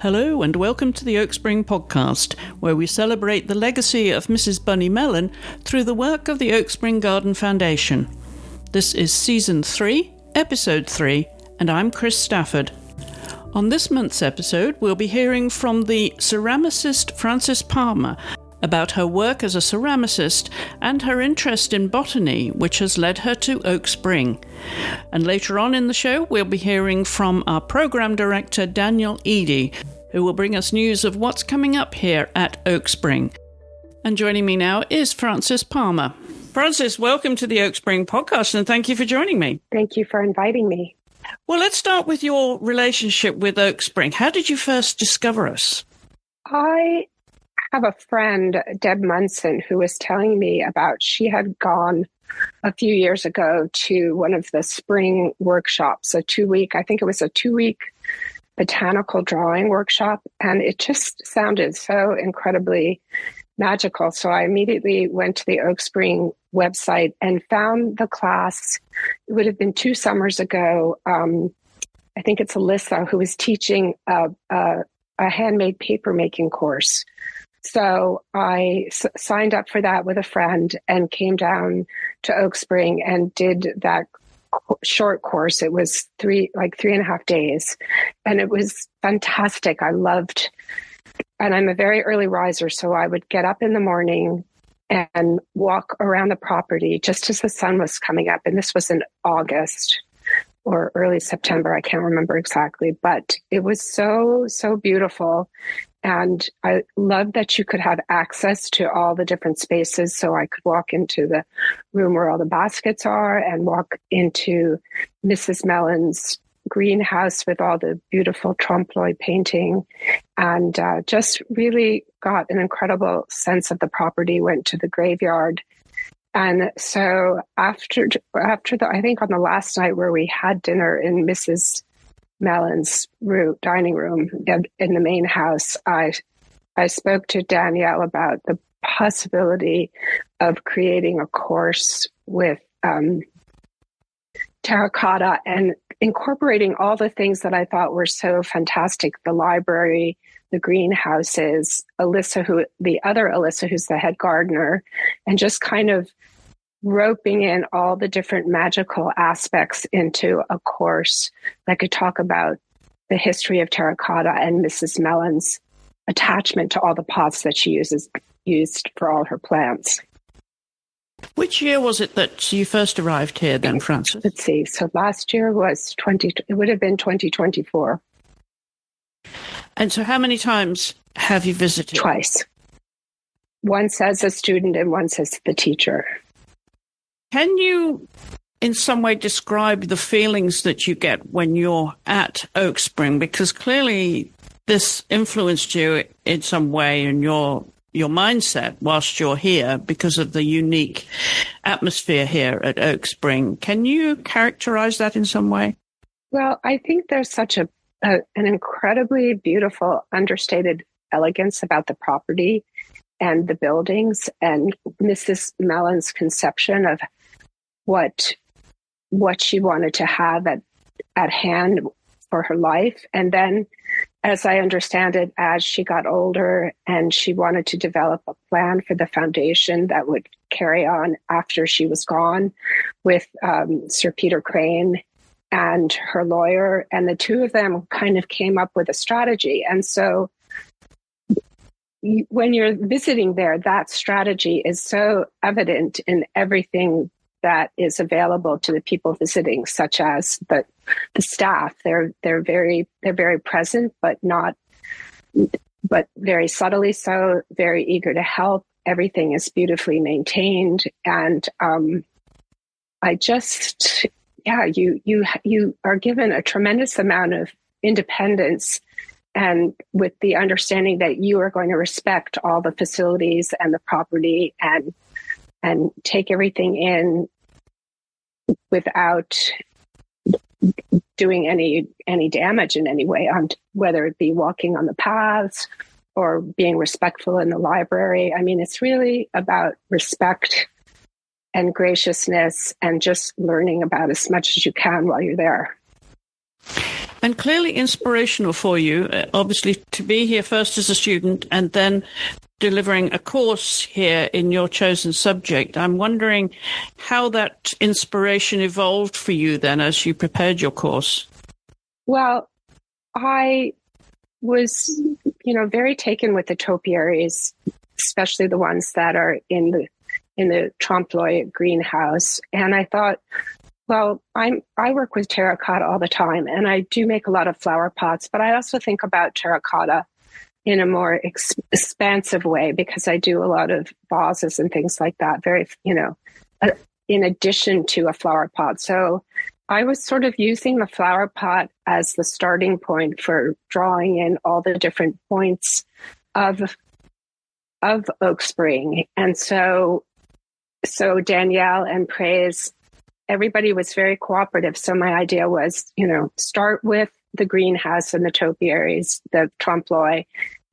Hello and welcome to the Oak Spring podcast, where we celebrate the legacy of Mrs. Bunny Mellon through the work of the Oak Spring Garden Foundation. This is Season 3, Episode 3, and I'm Chris Stafford. On this month's episode, we'll be hearing from the ceramicist Frances Palmer about her work as a ceramicist and her interest in botany, which has led her to Oak Spring. And later on in the show, we'll be hearing from our program director, Daniel Eady, who will bring us news of what's coming up here at Oak Spring. And joining me now is Frances Palmer. Frances, welcome to the Oak Spring podcast, and thank you for joining me. Thank you for inviting me. Well, let's start with your relationship with Oak Spring. How did you first discover us? I have a friend, Deb Munson, who was telling me about she had gone a few years ago to one of the spring workshops, I think it was a 2-week botanical drawing workshop, and it just sounded so incredibly magical. So I immediately went to the Oak Spring website and found the class. It would have been 2 summers ago. I think it's Alyssa who was teaching a handmade paper making course. So I signed up for that with a friend and came down to Oak Spring and did that short course. It was 3.5 days, and it was fantastic. I loved, and I'm a very early riser, so I would get up in the morning and walk around the property just as the sun was coming up. And this was in August or early September. I can't remember exactly, but it was so, so beautiful. And I loved that you could have access to all the different spaces. So I could walk into the room where all the baskets are and walk into Mrs. Mellon's greenhouse with all the beautiful trompe-l'oeil painting, and just really got an incredible sense of the property, went to the graveyard. And so after I think on the last night where we had dinner in Mrs. Mellon's dining room in the main house, I spoke to Danielle about the possibility of creating a course with Terracotta and incorporating all the things that I thought were so fantastic: the library, the greenhouses, the other Alyssa, who's the head gardener, and just kind of roping in all the different magical aspects into a course that could talk about the history of terracotta and Mrs. Mellon's attachment to all the pots that she used for all her plants. Which year was it that you first arrived here then, Frances? Let's see. So last year was it would have been 2024. And so how many times have you visited? Twice. Once as a student and once as the teacher. Can you in some way describe the feelings that you get when you're at Oak Spring? Because clearly this influenced you in some way in your mindset whilst you're here because of the unique atmosphere here at Oak Spring. Can you characterize that in some way? Well, I think there's such an incredibly beautiful, understated elegance about the property and the buildings, and Mrs. Mellon's conception of what she wanted to have at hand for her life. And then, as I understand it, as she got older and she wanted to develop a plan for the foundation that would carry on after she was gone with Sir Peter Crane and her lawyer, and the two of them kind of came up with a strategy. And so when you're visiting there, that strategy is so evident in everything that is available to the people visiting, such as the staff. They're very present, but very subtly so, very eager to help. Everything is beautifully maintained, and you are given a tremendous amount of independence, and with the understanding that you are going to respect all the facilities and the property and take everything in without doing any damage in any way, on whether it be walking on the paths or being respectful in the library. I mean, it's really about respect and graciousness and just learning about as much as you can while you're there. And clearly inspirational for you, obviously, to be here first as a student and then delivering a course here in your chosen subject. I'm wondering how that inspiration evolved for you then as you prepared your course. Well, I was, very taken with the topiaries, especially the ones that are in the trompe-l'oeil greenhouse. And I thought, well, I work with terracotta all the time, and I do make a lot of flower pots, but I also think about terracotta in a more expansive way because I do a lot of vases and things like that, very, in addition to a flower pot. So I was sort of using the flower pot as the starting point for drawing in all the different points of Oak Spring. And so Danielle and Praise, everybody was very cooperative. So my idea was, start with the greenhouse and the topiaries, the trompe-l'oeil,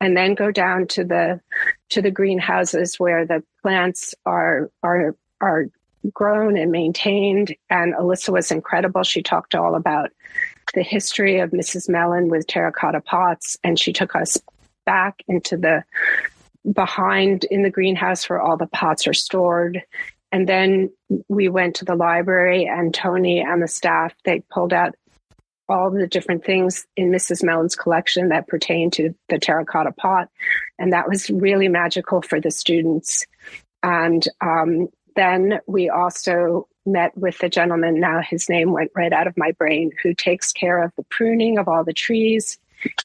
and then go down to the greenhouses where the plants are grown and maintained. And Alyssa was incredible. She talked all about the history of Mrs. Mellon with terracotta pots, and she took us back into the behind in the greenhouse where all the pots are stored. And then we went to the library, and Tony and the staff, they pulled out all the different things in Mrs. Mellon's collection that pertain to the terracotta pot. And that was really magical for the students. And then we also met with the gentleman, now his name went right out of my brain, who takes care of the pruning of all the trees.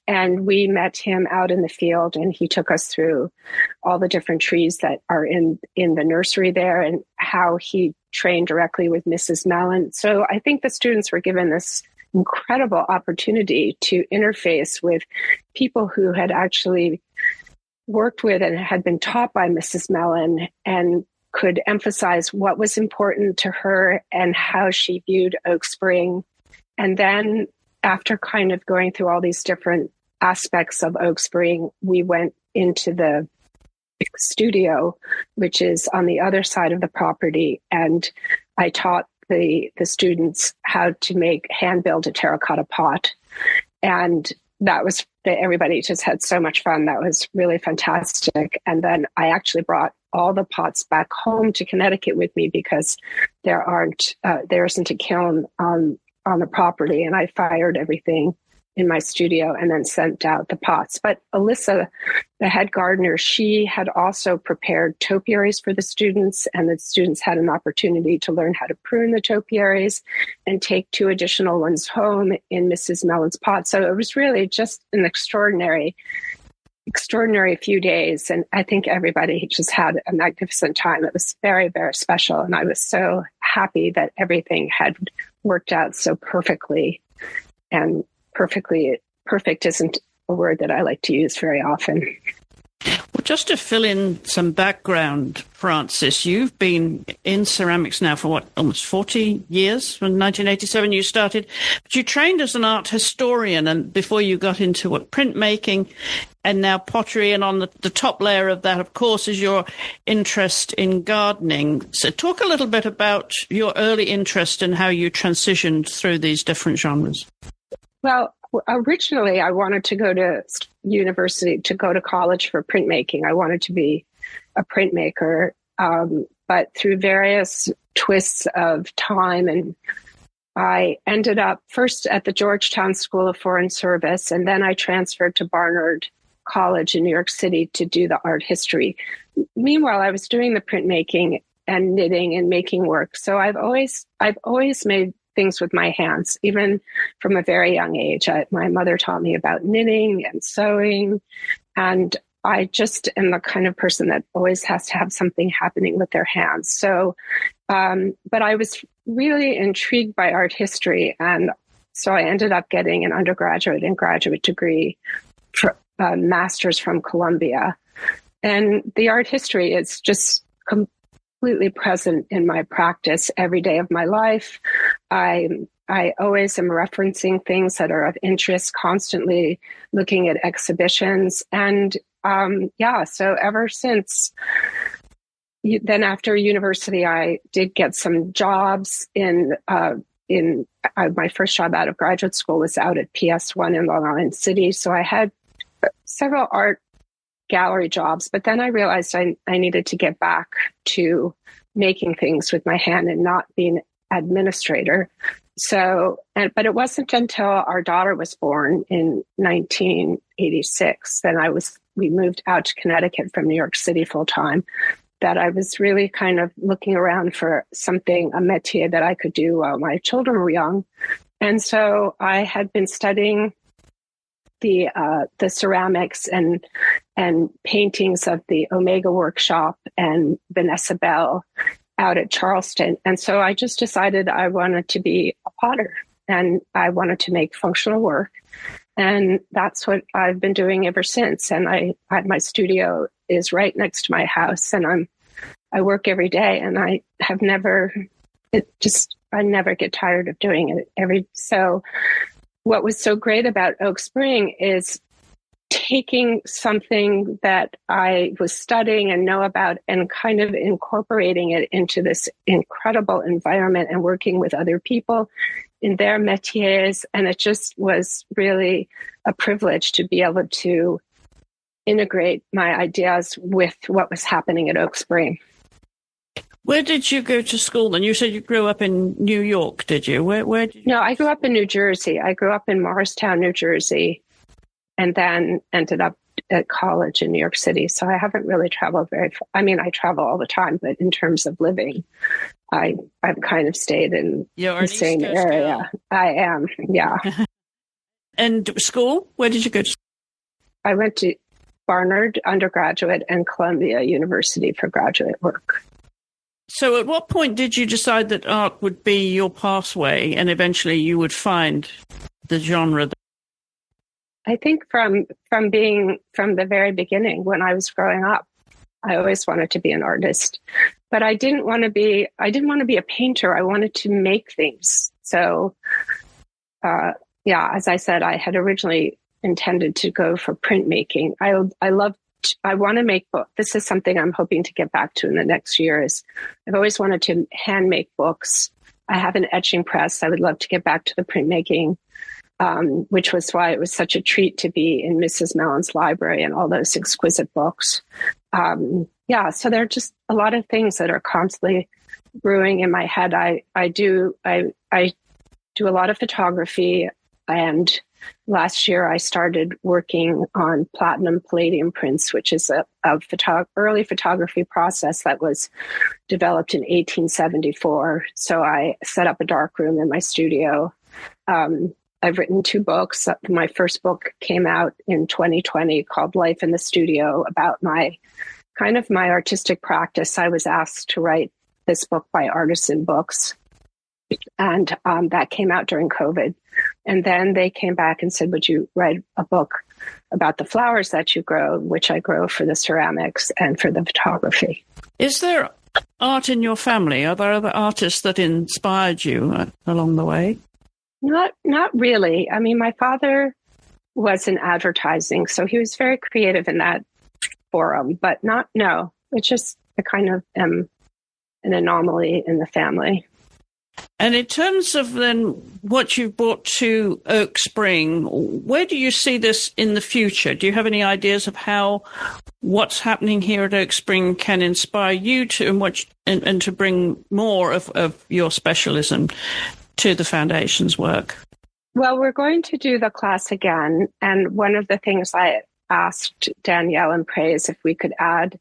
And we met him out in the field, and he took us through all the different trees that are in the nursery there and how he trained directly with Mrs. Mellon. So I think the students were given this incredible opportunity to interface with people who had actually worked with and had been taught by Mrs. Mellon and could emphasize what was important to her and how she viewed Oak Spring. And then after kind of going through all these different aspects of Oak Spring, we went into the studio, which is on the other side of the property. And I taught the students how to hand build a terracotta pot. And everybody just had so much fun. That was really fantastic. And then I actually brought all the pots back home to Connecticut with me because there isn't a kiln on the property, and I fired everything in my studio and then sent out the pots. But Alyssa, the head gardener, she had also prepared topiaries for the students, and the students had an opportunity to learn how to prune the topiaries and take 2 additional ones home in Mrs. Mellon's pot. So it was really just an extraordinary few days. And I think everybody just had a magnificent time. It was very, very special. And I was so happy that everything had worked out so perfectly. And perfect isn't a word that I like to use very often. Well, just to fill in some background, Frances, you've been in ceramics now for almost 40 years. From 1987 you started, but you trained as an art historian, and before you got into printmaking and now pottery, and on the top layer of that, of course, is your interest in gardening. So talk a little bit about your early interest and how you transitioned through these different genres. Well, originally I wanted to go to college for printmaking. I wanted to be a printmaker, but through various twists of time, and I ended up first at the Georgetown School of Foreign Service, and then I transferred to Barnard College in New York City to do the art history. Meanwhile, I was doing the printmaking and knitting and making work. So I've always made things with my hands, even from a very young age. My mother taught me about knitting and sewing, and I just am the kind of person that always has to have something happening with their hands. So, but I was really intrigued by art history, and so I ended up getting an undergraduate and graduate degree for master's from Columbia. And the art history is just completely present in my practice every day of my life. I always am referencing things that are of interest, constantly looking at exhibitions. And so ever since then, after university, I did get some jobs in my first job out of graduate school was out at PS1 in Long Island City. So I had several art gallery jobs, but then I realized I needed to get back to making things with my hand and not being administrator. So, but it wasn't until our daughter was born in 1986 that we moved out to Connecticut from New York City full time, that I was really kind of looking around for something, a métier that I could do while my children were young. And so I had been studying the ceramics and paintings of the Omega Workshop and Vanessa Bell out at Charleston. And so I just decided I wanted to be a potter and I wanted to make functional work. And that's what I've been doing ever since. And my studio is right next to my house, and I work every day, and I never get tired of doing it. So what was so great about Oak Spring is taking something that I was studying and know about and kind of incorporating it into this incredible environment and working with other people in their métiers. And it just was really a privilege to be able to integrate my ideas with what was happening at Oak Spring. Where did you go to school then? You said you grew up in New York, did you? Where did you... No, I grew up in New Jersey. I grew up in Morristown, New Jersey, and then ended up at college in New York City. So I haven't really traveled very far. I mean, I travel all the time, but in terms of living, I've kind of stayed in the same area. Girl. I am, yeah. And school? Where did you go to school? I went to Barnard undergraduate and Columbia University for graduate work. So at what point did you decide that art would be your pathway and eventually you would find the genre? I think from the very beginning, when I was growing up, I always wanted to be an artist, but I didn't want to be a painter. I wanted to make things. So, as I said, I had originally intended to go for printmaking. I want to make books. This is something I'm hoping to get back to in the next years. I've always wanted to hand make books. I have an etching press. I would love to get back to the printmaking, which was why it was such a treat to be in Mrs. Mellon's library and all those exquisite books. So there are just a lot of things that are constantly brewing in my head. I do a lot of photography, and last year I started working on platinum palladium prints, which is a early photography process that was developed in 1874. So I set up a darkroom in my studio. I've written 2 books. My first book came out in 2020 called Life in the Studio, about my artistic practice. I was asked to write this book by Artisan Books, and that came out during COVID. And then they came back and said, would you write a book about the flowers that you grow, which I grow for the ceramics and for the photography. Is there art in your family? Are there other artists that inspired you along the way? Not really. I mean, my father was in advertising, so he was very creative in that forum, but no. It's just I kind of am an anomaly in the family. And in terms of then what you've brought to Oak Spring, where do you see this in the future? Do you have any ideas of how what's happening here at Oak Spring can inspire you to and to bring more of your specialism to the Foundation's work? Well, we're going to do the class again. And one of the things I asked Danielle and Praise if we could add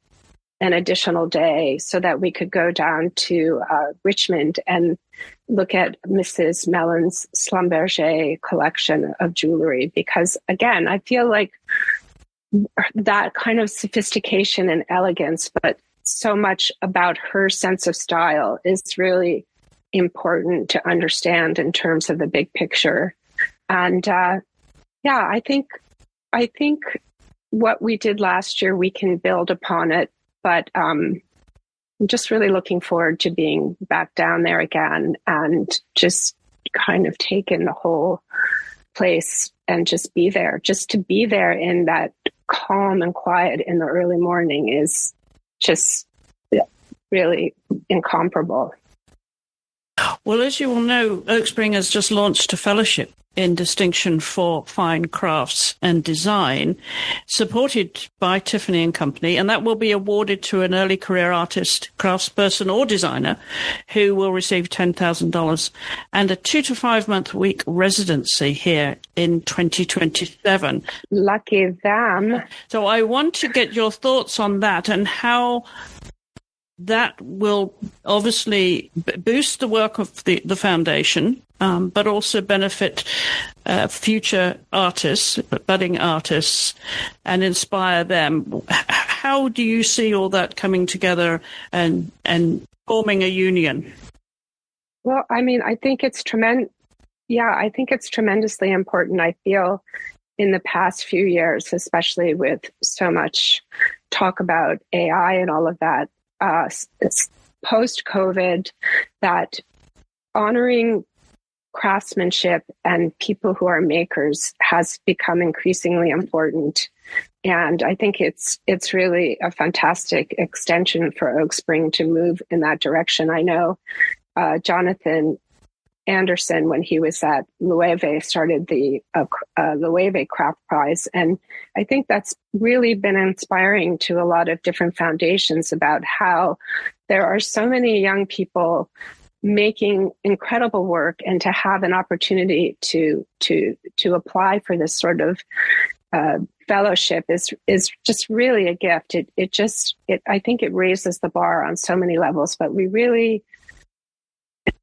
an additional day so that we could go down to Richmond and look at Mrs. Mellon's Schlumberger collection of jewelry. Because again, I feel like that kind of sophistication and elegance, but so much about her sense of style is really important to understand in terms of the big picture. And I think what we did last year, we can build upon it. But I'm just really looking forward to being back down there again and just kind of take in the whole place and just be there. Just to be there in that calm and quiet in the early morning is just really incomparable. Well, as you all know, Oak Spring has just launched a fellowship in distinction for fine crafts and design, supported by Tiffany and Company, and that will be awarded to an early career artist, craftsperson, or designer who will receive $10,000 and a 2 to 5 month week residency here in 2027. Lucky them. So I want to get your thoughts on that and how that will obviously boost the work of the foundation, but also benefit future artists, budding artists, and inspire them. How do you see all that coming together and forming a union? Well, I mean, I think it's tremendous. Yeah, I think it's tremendously important. I feel in the past few years, especially with so much talk about AI and all of that, it's post-COVID, that honoring craftsmanship and people who are makers has become increasingly important. And I think it's really a fantastic extension for Oak Spring to move in that direction. I know Jonathan Anderson, when he was at Loewe, started the Loewe Craft Prize. And I think that's really been inspiring to a lot of different foundations about how there are so many young people making incredible work, and to have an opportunity to apply for this sort of fellowship is just really a gift. I think it raises the bar on so many levels, but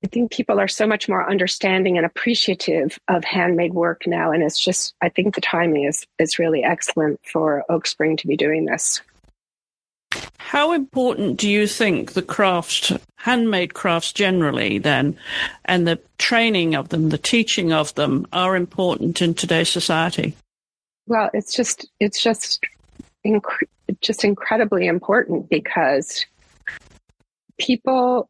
I think people are so much more understanding and appreciative of handmade work now. And I think the timing is really excellent for Oak Spring to be doing this. How important do you think the handmade crafts generally then, and the training of them, the teaching of them, are important in today's society? Well, it's just incredibly important, because people,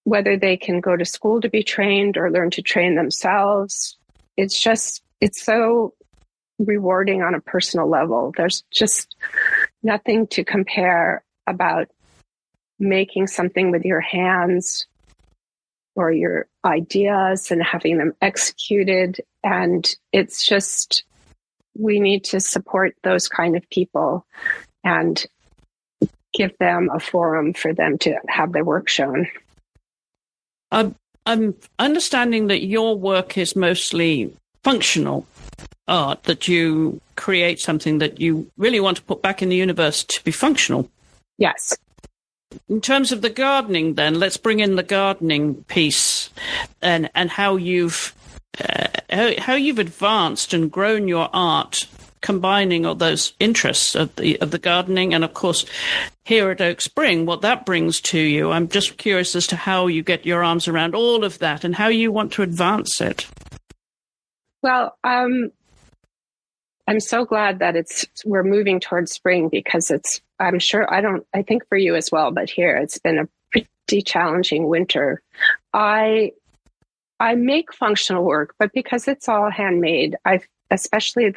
whether they can go to school to be trained or learn to train themselves, it's so rewarding on a personal level. There's just nothing to compare about making something with your hands or your ideas and having them executed. And it's just, we need to support those kind of people and give them a forum for them to have their work shown. I'm understanding that your work is mostly functional art, that you create something that you really want to put back in the universe to be functional. Yes. In terms of the gardening, then, let's bring in the gardening piece and how you've advanced and grown your art, combining all those interests of the gardening, and of course here at Oak Spring, what that brings to you. I'm just curious as to how you get your arms around all of that and how you want to advance it. Well, I'm so glad that we're moving towards spring, because I think for you as well, but here it's been a pretty challenging winter. I make functional work, but because it's all handmade, especially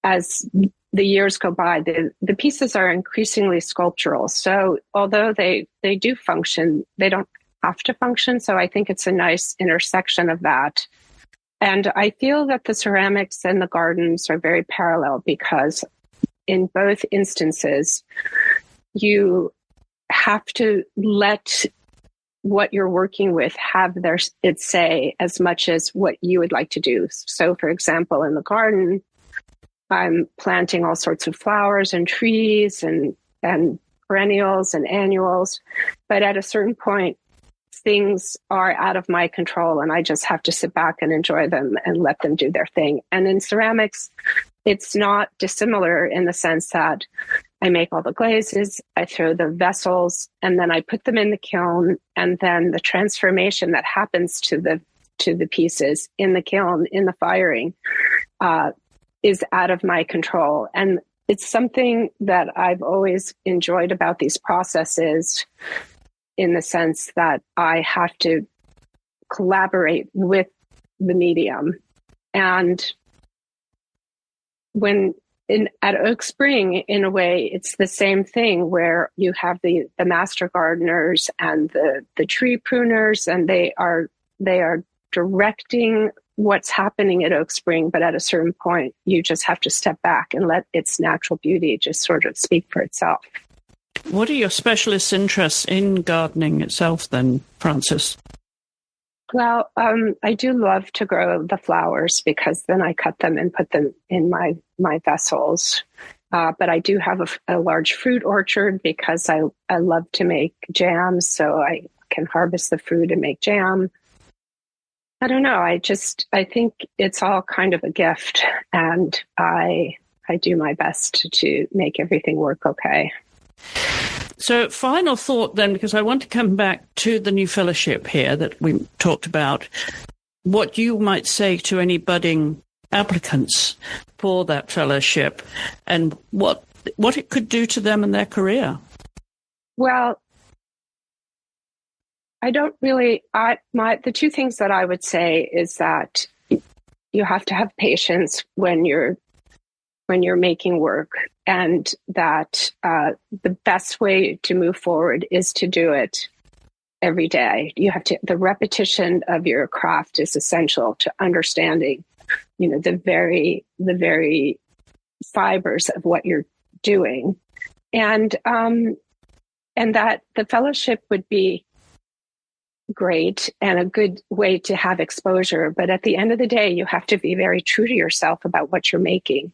as the years go by, the pieces are increasingly sculptural. So although they do function, they don't have to function. So I think it's a nice intersection of that. And I feel that the ceramics and the gardens are very parallel, because in both instances, you have to let what you're working with have its say as much as what you would like to do. So, for example, in the garden, I'm planting all sorts of flowers and trees and perennials and annuals. But at a certain point, things are out of my control, and I just have to sit back and enjoy them and let them do their thing. And in ceramics, it's not dissimilar in the sense that I make all the glazes, I throw the vessels, and then I put them in the kiln, and then the transformation that happens to the pieces in the kiln, in the firing, is out of my control. And it's something that I've always enjoyed about these processes, in the sense that I have to collaborate with the medium. And when at Oak Spring, in a way, it's the same thing where you have the master gardeners and the tree pruners, and they are directing what's happening at Oak Spring. But at a certain point, you just have to step back and let its natural beauty just sort of speak for itself. What are your specialist interests in gardening itself then, Frances? Well, I do love to grow the flowers because then I cut them and put them in my vessels. But I do have a large fruit orchard because I love to make jams, so I can harvest the fruit and make jam. I don't know. I think it's all kind of a gift, and I do my best to make everything work okay. So final thought then, because I want to come back to the new fellowship here that we talked about, what you might say to any budding applicants for that fellowship and what it could do to them in their career. Well, the two things that I would say is that you have to have patience when you're making work, and that the best way to move forward is to do it every day. The repetition of your craft is essential to understanding, the very fibers of what you're doing, and that the fellowship would be great and a good way to have exposure. But at the end of the day, you have to be very true to yourself about what you're making,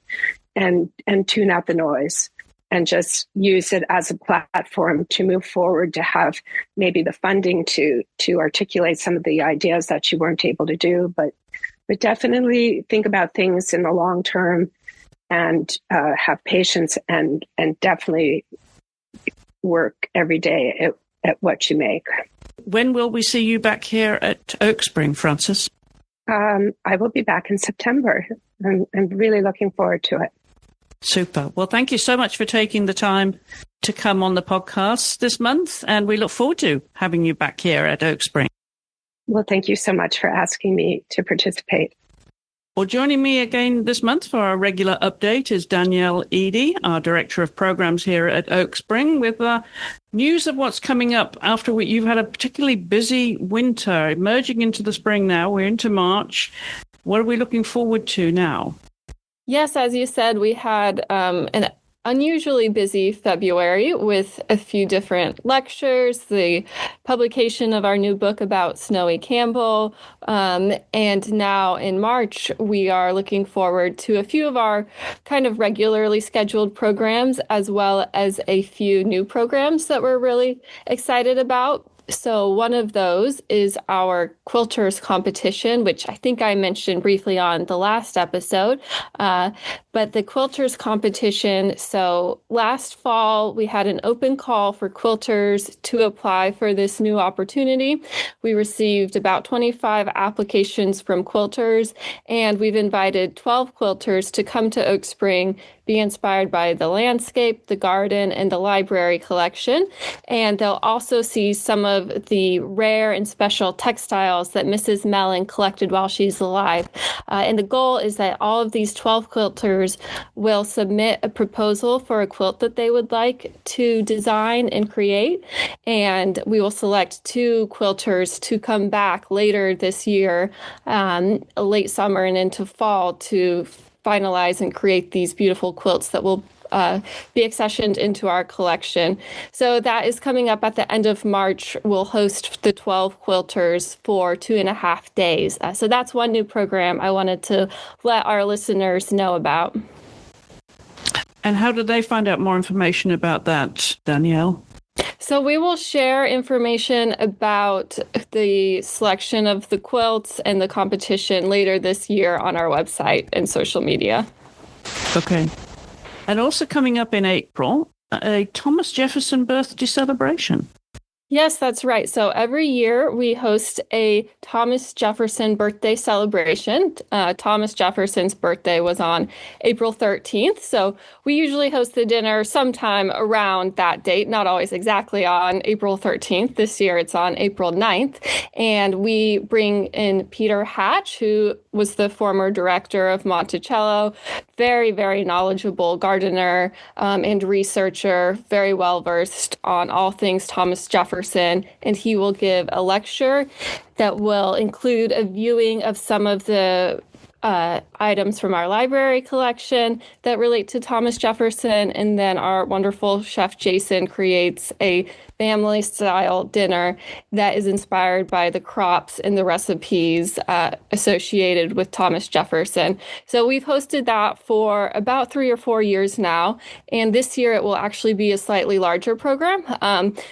and tune out the noise and just use it as a platform to move forward, to have maybe the funding to articulate some of the ideas that you weren't able to do, but definitely think about things in the long term and have patience and definitely work every day at what you make. When will we see you back here at Oak Spring, Frances? I will be back in September. I'm really looking forward to it. Super. Well, thank you so much for taking the time to come on the podcast this month, and we look forward to having you back here at Oak Spring. Well, thank you so much for asking me to participate. Well, joining me again this month for our regular update is Danielle Eady, our Director of Programs here at Oak Spring, with news of what's coming up after you've had a particularly busy winter. Emerging into the spring now, we're into March. What are we looking forward to now? Yes, as you said, we had an unusually busy February with a few different lectures, the publication of our new book about Snowy Campbell, and now in March, we are looking forward to a few of our kind of regularly scheduled programs, as well as a few new programs that we're really excited about. So one of those is our quilters competition, which I think I mentioned briefly on the last episode. But the quilters competition, so last fall, we had an open call for quilters to apply for this new opportunity. We received about 25 applications from quilters, and we've invited 12 quilters to come to Oak Spring, be inspired by the landscape, the garden, and the library collection. And they'll also see some of the rare and special textiles that Mrs. Mellon collected while she's alive. And the goal is that all of these 12 quilters will submit a proposal for a quilt that they would like to design and create. And we will select 2 quilters to come back later this year, late summer and into fall, to finalize and create these beautiful quilts that will be accessioned into our collection. So that is coming up at the end of March. We'll host the 12 quilters for 2.5 days. So that's one new program I wanted to let our listeners know about. And how do they find out more information about that, Danielle? So we will share information about the selection of the quilts and the competition later this year on our website and social media. Okay. And also coming up in April, a Thomas Jefferson birthday celebration. Yes, that's right. So every year we host a Thomas Jefferson birthday celebration. Thomas Jefferson's birthday was on April 13th. So we usually host the dinner sometime around that date, not always exactly on April 13th. This year it's on April 9th. And we bring in Peter Hatch, who was the former director of Monticello, very, very knowledgeable gardener and researcher, very well versed on all things Thomas Jefferson. And he will give a lecture that will include a viewing of some of the items from our library collection that relate to Thomas Jefferson. And then our wonderful chef Jason creates a family-style dinner that is inspired by the crops and the recipes associated with Thomas Jefferson. So we've hosted that for about 3 or 4 years now. And this year it will actually be a slightly larger program.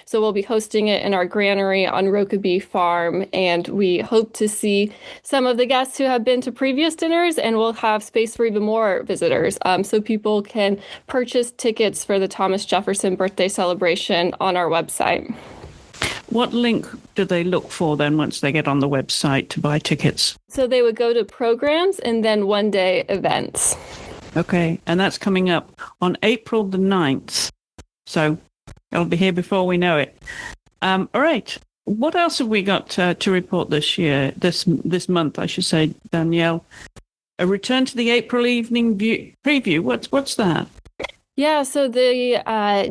So we'll be hosting it in our granary on Rokeby Farm. And we hope to see some of the guests who have been to previous dinners, and we'll have space for even more visitors. So people can purchase tickets for the Thomas Jefferson birthday celebration on our website. What link do they look for then once they get on the website to buy tickets? So they would go to programs and then one-day events. Okay, and that's coming up on April the 9th. So it'll be here before we know it. All right. What else have we got to report this year, this month, I should say, Danielle? A return to the April evening preview. What's that? Yeah, so the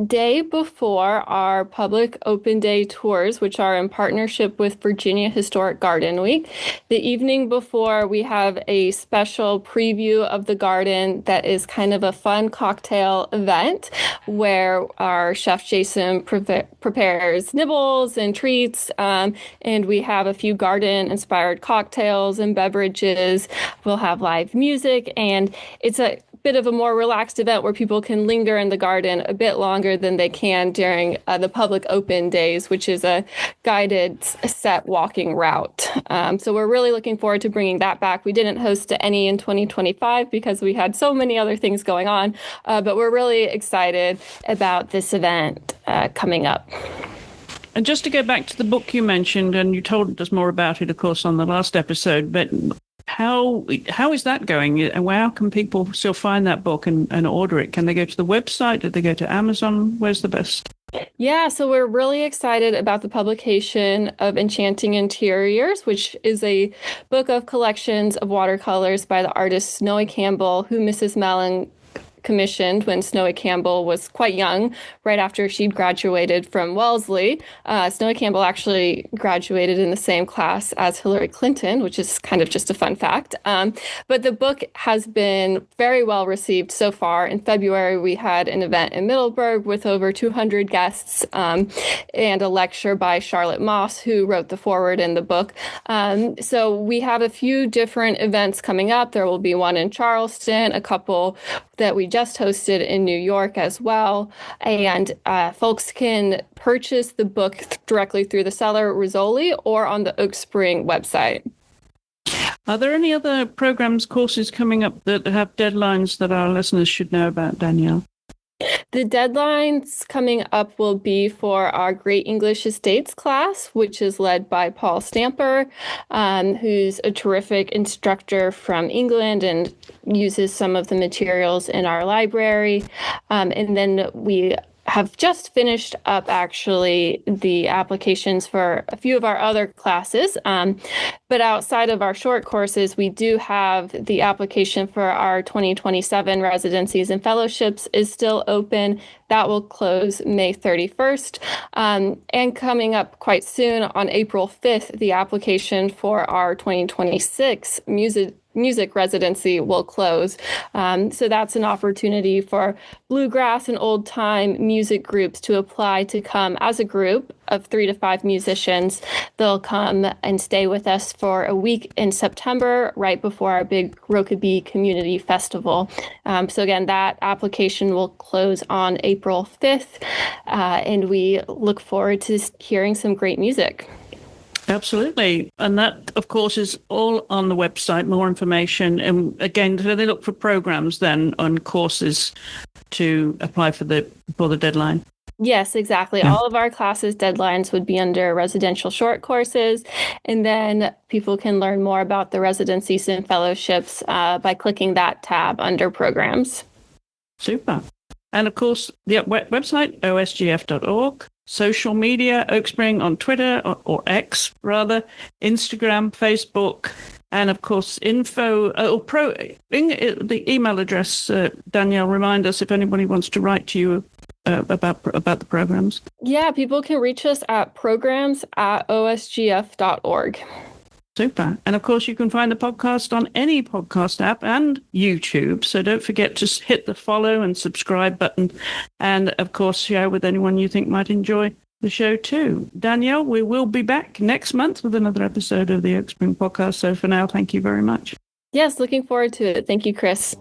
day before our public open day tours, which are in partnership with Virginia Historic Garden Week, the evening before we have a special preview of the garden that is kind of a fun cocktail event where our chef Jason prepares nibbles and treats, and we have a few garden-inspired cocktails and beverages. We'll have live music, and it's a bit of a more relaxed event where people can linger in the garden a bit longer than they can during the public open days, which is a guided set walking route. So we're really looking forward to bringing that back. We didn't host any in 2025 because we had so many other things going on, but we're really excited about this event coming up. And just to go back to the book you mentioned, and you told us more about it, of course, on the last episode, but how is that going? And how can people still find that book and order it? Can they go to the website? Do they go to Amazon? Where's the best? Yeah, so we're really excited about the publication of Enchanting Interiors, which is a book of collections of watercolors by the artist Snowy Campbell, who Mrs. Mellon commissioned when Snowy Campbell was quite young, right after she'd graduated from Wellesley. Snowy Campbell actually graduated in the same class as Hillary Clinton, which is kind of just a fun fact. But the book has been very well received so far. In February, we had an event in Middleburg with over 200 guests and a lecture by Charlotte Moss, who wrote the foreword in the book. So we have a few different events coming up. There will be one in Charleston, a couple that we just hosted in New York as well. And folks can purchase the book directly through the seller, Rizzoli, or on the Oak Spring website. Are there any other programs, courses coming up that have deadlines that our listeners should know about, Danielle? The deadlines coming up will be for our Great English Estates class, which is led by Paul Stamper, who's a terrific instructor from England and uses some of the materials in our library. And then we have just finished up actually the applications for a few of our other classes. But outside of our short courses, we do have the application for our 2027 residencies and fellowships is still open. That will close May 31st. And coming up quite soon on April 5th, the application for our 2026 music residency will close. So that's an opportunity for bluegrass and old time music groups to apply to come as a group of 3 to 5 musicians. They'll come and stay with us for a week in September, right before our big Rokeby Community Festival. So again, that application will close on April 5th, and we look forward to hearing some great music. Absolutely. And that, of course, is all on the website, more information. And again, so they look for programs then on courses to apply for the deadline. Yes, exactly. Yeah. All of our classes' deadlines would be under residential short courses. And then people can learn more about the residencies and fellowships by clicking that tab under programs. Super. And of course, the website, osgf.org. Social media, Oak Spring on Twitter or X rather, Instagram, Facebook, And of course, the email address, Danielle, remind us if anybody wants to write to you about the programs. Yeah, people can reach us at programs@osgf.org. Super. And of course, you can find the podcast on any podcast app and YouTube. So don't forget to hit the follow and subscribe button. And of course, share with anyone you think might enjoy the show too. Danielle, we will be back next month with another episode of the Oak Spring Podcast. So for now, thank you very much. Yes, looking forward to it. Thank you, Chris.